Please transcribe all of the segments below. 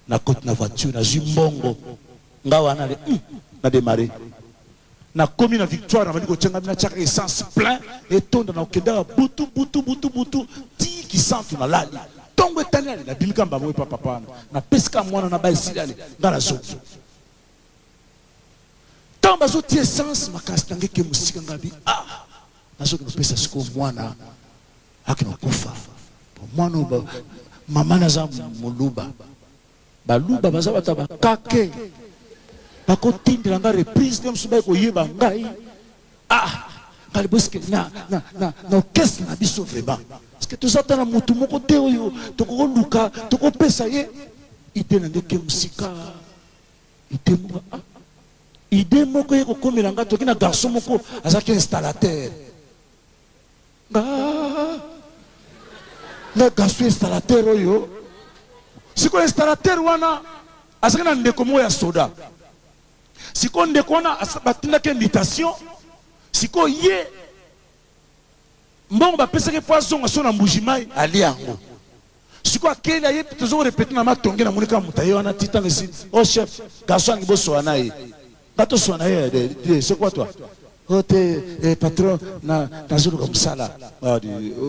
na côte na voiture na jimbongo ngawa na démarrer na commune na Victoire na bandiko tchenga na chaka essence plein et tonda na okenda butu 10 qui sent na lali tongo etani na bimika mbamwe papa na peska mwana na baisili ali ngala zo tamba zo ti essence makasi tange ke musika ngabi nazo ke pesa siko mwana akina kufa mwana ba mama na za muluba baluba bazabata bakake bakotindela nga reprise de msuba ko yeba ngai kali boske na orchestre na biso vraiment parce que tozata na mutu moko te oyo toko luka toko pesa ye ide na ndeke musika ide moko ye ko komela nga toki na garçon moko azaki installateur na garçon installateur oyo siko installateur wana azaki na ndeko moko ya soda siko ndeko wana batindaki invitation siko ye mbongo bapesaki po azonga so na mbujimai ali yango siko akeli aye tozo repete na matonge na monika muta ye wana titanga esi chef garçon angi bosoa na ye bato soa na ye c'est quoi toi ote patron na zulu comme ça là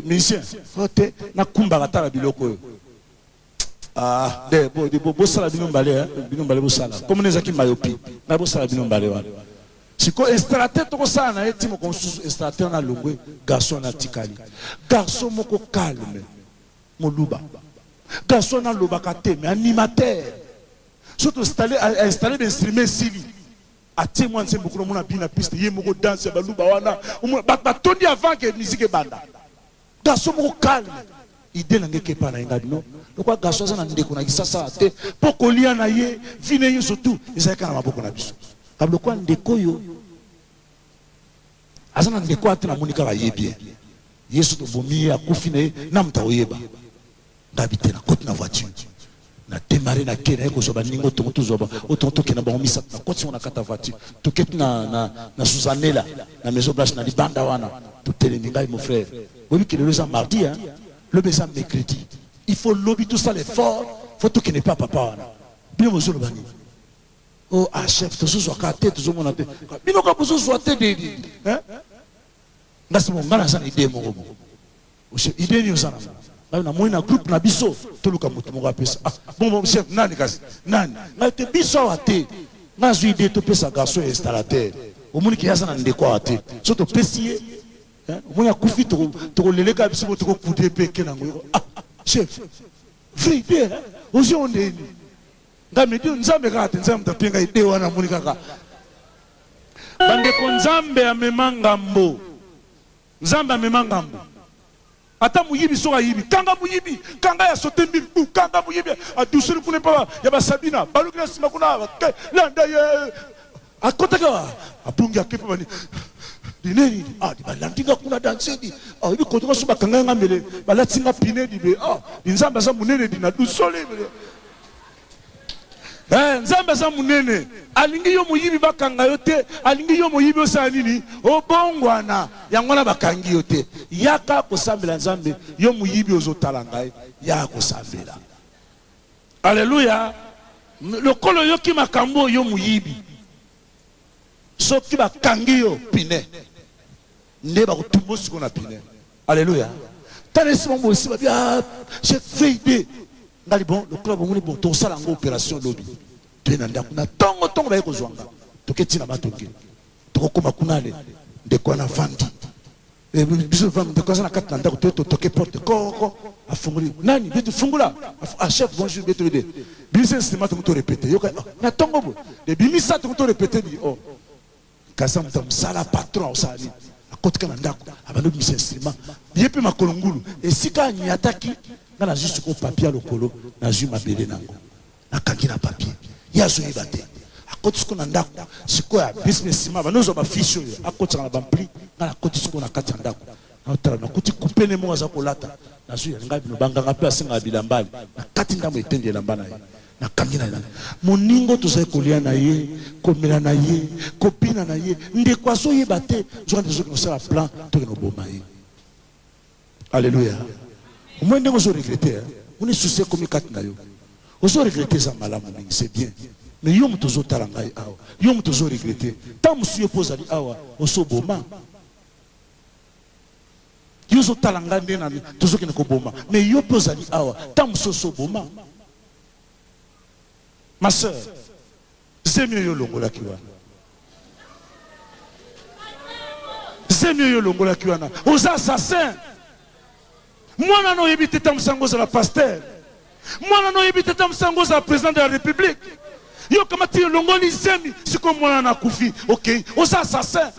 musicien ote na kumbaka tala biloko oyo bo sala binombale bo sala comme les aki mayopi na bo sala binombale wana siko installateur toko sala na eti moko susu installateur na longwe garçon na tikali garçon moko calme moluba garçon na lobaka te mais animateur surtout installer d'instrument sili atie moi nse mokolo mona bina piste ye moko danse baluba wana batondi avant que musique banda garçon moko calme idée na ngeke pa na inga bino lokwa garçon za na ndeko na kisasa te poko lia na ye vine yo surtout ezaka na maboko na biso kablo kwa ndeko yo azana ndeko ate na monika ba yebie yesu to bomi akufi na mta oyeba ngabite na côte na voiture na démarrer na kena ko zoba ningo to zoba otonto kena ba omisa na côte na kata voiture to ket na Suzanela na maison blanche na libanda wana to telemi ngai mon frère oui que le jour mardi le besoin mercredi il faut lobby tout ça l'effort faut tout qui n'est pas papa wana bien mo zolo bani chef to zo ka te to zo mona te bino ka bozo zo te de hein ngasi mo ngana sana idée mo o chef idée ni osana na moina groupe na biso to luka moto mo ka pesa bon chef nani kasi nani na te biso ate na zo idée to pesa garçon installateur o moni ki yasa na ndeko ate so to pesier moya kufi to leleka biso to ko kude pe kenango chef free idée ozo ondeni ngamedi nzambe kati nzambe tapenga idée wana moni kaka bande ko nzambe amemangambo nzambe amemangambo ata muyibi soka yibi kanga muyibi kanga ya sotembi kanga muyibi adusuri kune pa ya basabina balukina sima kuna landa ye akotaka apungi akepa bani dineni di balandinga kuna dansedi ibi kotoka suba kanga ngamele balatinga pinedi be nzamba za munene dina dusole nzamba za munene alingi yo muyibi bakanga yote alingi yo muyibi osala nini obongwana yangona bakangi yote yaka kosambela nzambe yo muyibi ozotala ngai ya kosambela alleluya lokolo yoki makambo yo muyibi soki bakangi yo pine nde bakotumba siko na pine alleluya tanesi mambo osi babia chef feide ngali bon le club ngoni bon to sala ngo opération lobby tena ndako na tongo ba ekozwanga toketi na matonge tokokoma kunale ndeko na vandi biso vandi ndeko na kati na ndako toke porte koko afunguli nani bitu fungula chef bonjour bitu de biso instrument to répéter yoka na tongo bo de bimisa to répéter di kasa mtam sala patron osali akotika na ndako abalo biso instrument yepe makolongulu esika nyataki na juste ko papier lokolo na ju mabele nango na kangi na papier yazo yibate akotiko na ndako siko ya business ma banozo ba fiche yo akotika na bampli na akotiko na kati ndako na otara na kuti kupene mo za kolata na ju ya ngabi no banganga pe asinga bilambali na kati ndamo etende lambana ye na kangi na moningo to sai kolia na ye komela na ye kopina na ye nde kwa so yibate zo ndezo ko sala plan to no boma ye alléluia. Moi, je ne suis pas regretté. On est soucié comme 4 nayo. Ozo regretter ça malamu, c'est bien. Mais yom tozo talangai awa. Yom tozo regretter. Tant monsieur pose ali awa, oso boma. Yozo talanga ndena tozo kene ko boma. Mais yo pose ali awa, tant monsieur so boma. Ma sœur, zemio yo longola kiwana. Zemio yo longola kiwana. Aux assassins. Moi non yebite tam sango za la pasteur. Moi non yebite tam sango za président de la République. Yo kamati yo longoli zemi siko moi na kufi. OK. Aux assassins.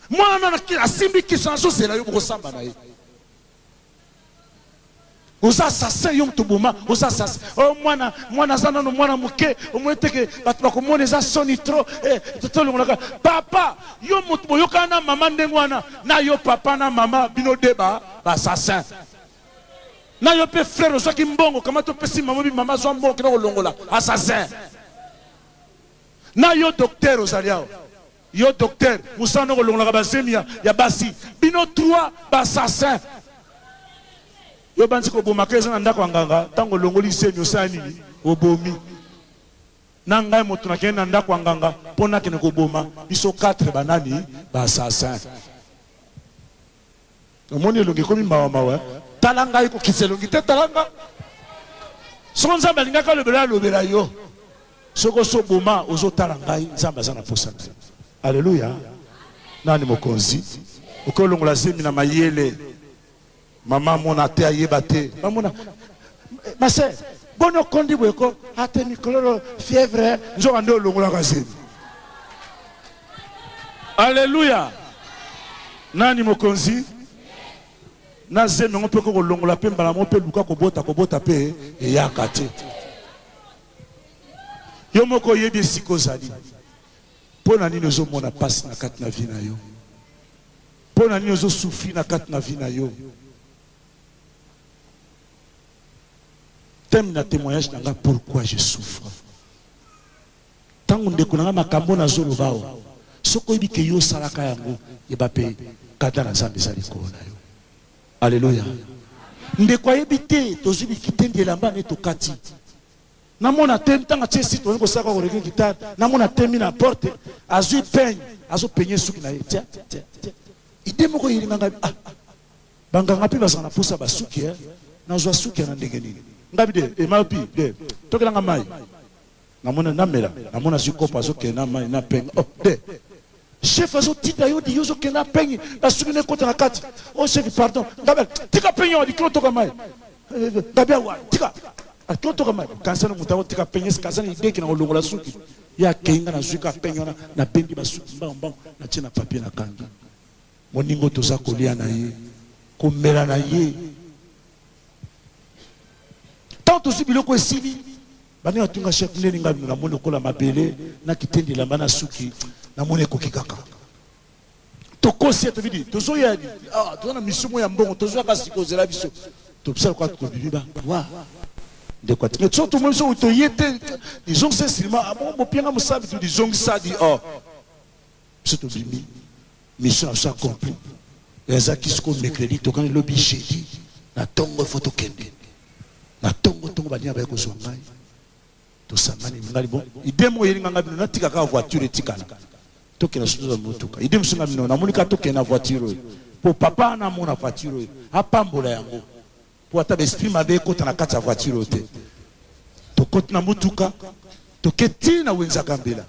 Moi non asimbi ki sanzo c'est là yo ko samba na ye. Aux assassins yom toboma, aux assassins. Oh moi zana no moi muke, o mo teke batu ba ko mona za soni trop to longola. Papa, yo moto yo kana mama ndengwana na yo papa na mama bino deba ba assassin. Na yo pe frère so ki mbongo kama to pesi mama bi mama zo mbongo kina ko longola assassin. Na yo docteur ozaliao. Yo docteur, musano ko longola ba semia ya basi. Bino trois ba assassin. Yo banzi ko boma keza na ndako nganga tango longoli senyo sani obomi na ngai moto na kena ndako nganga pona kene ko boma biso 4 banani ba assassin omoni longi komi mawa talanga iko kiselongi te talanga sonza balinga ka lobela yo soko so boma ozo talanga nzamba zana posa. Alléluia. Nani mokonzi okolongola zemi na mayele. Maman mon ate ayebate. Maman ma sœur, bono kondi weko ate mikolo fièvre nzo ando longola kazemi. Alléluia. Nani mokonzi? Na zemi on peut ko longola pe mbala mo pe luka ko bota pe e yakate. Yo moko yebi sikozali. Pona nini ozo mona passe na kati na vie na yo. Pona nini ozo souffrir na kati na vie na yo. Thème na témoignage nanga pourquoi je souffre. Tango ndeko nanga makambo na zolo bao. Soko yebi ke yo salaka yango yeba pe kata na Nzambe sali ko na yo. Alléluia. Ndeko yebi te tozubi kitendi elamba ne tokati. Na mona tem tanga chesi to ngo saka ko reki gitar. Na mona temi na porte azu peigne, azu peigner suki na ye. Tia. Ide moko yiri nganga banganga pe basana pusa basuki na zo suki na ndenge nini. Ngabide e mapi de tokelanga mai namona namela namona sikopa zo ke na mai na penga oh de chef azo tita yo di yo zo ke na pengi na sukine kota na kati oh chef pardon ngabel tika penyo di kilo toka mai ngabia wa tika kilo toka mai kansana mutawo tika penye kansana ideki na olongola suki ya kenga na suka penyo na bendi basuki mbamba na tina papier na kangi moningo toza kolia na ye komela na ye. Tant aussi biloko esili bani atunga chef neni ngabi na mono kola mabele na kitendi la bana suki na mone kokikaka to kosi to vidi to zo ya to na misumo ya mbongo to zo ka sikozela biso to psa kwa ko bibiba wa de quoi mais tout le monde so to yete disons c'est seulement bon pianga musabi to disons ça dit oh c'est to bimi mission ça accompli les acquis qu'on mercredi to quand le bichedi na tongo photo kende na tongo balia ba ko zongai to samani ngali bon idemo yeli nganga bino natika ka voiture etikala to kena suzo motuka idemo sunga bino na monika to kena voiture po papa na mona voiture apambola yango po ata esprit mabe ko tana kata voiture te to koti na motuka to keti na wenza gambela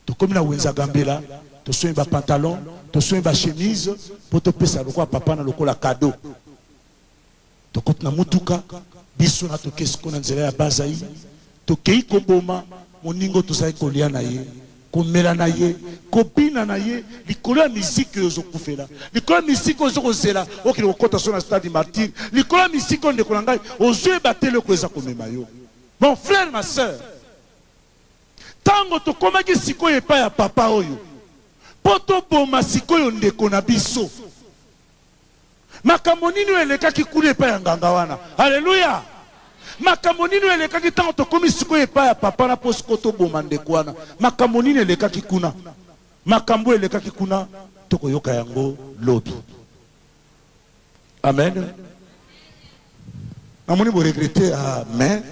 to komi na wenza gambela to soin ba pantalon to soin ba chemise po to pesa lokwa papa na lokola cadeau to koti na motuka biso na toke siko na nzela ya bazai tokei koboma moningo tozali kolia na ye komela na ye kobina na ye likolo ya miziki oyo ozokufela likolo ya miziki oyo ozokozela okende kokota so na stade martyr likolo ya miziki oyo ndeko na ngai ozoyeba te eloko eza komema yo. Mon frère ma soeur, tango tokomaki sikoyo epai ya papa oyo po toboma sikoyo ndeko na biso makambo nini elekaki kuna epai ya nganga wana. Alléluia. Makambo nini elekaki tango tokomi sikoyo epai ya papa na po siko toboma ndeko wana makambo nini elekaki kuna. Makambo elekaki kuna tokoyoka yango lobi. Amen. Amoni bo regretter. Amen.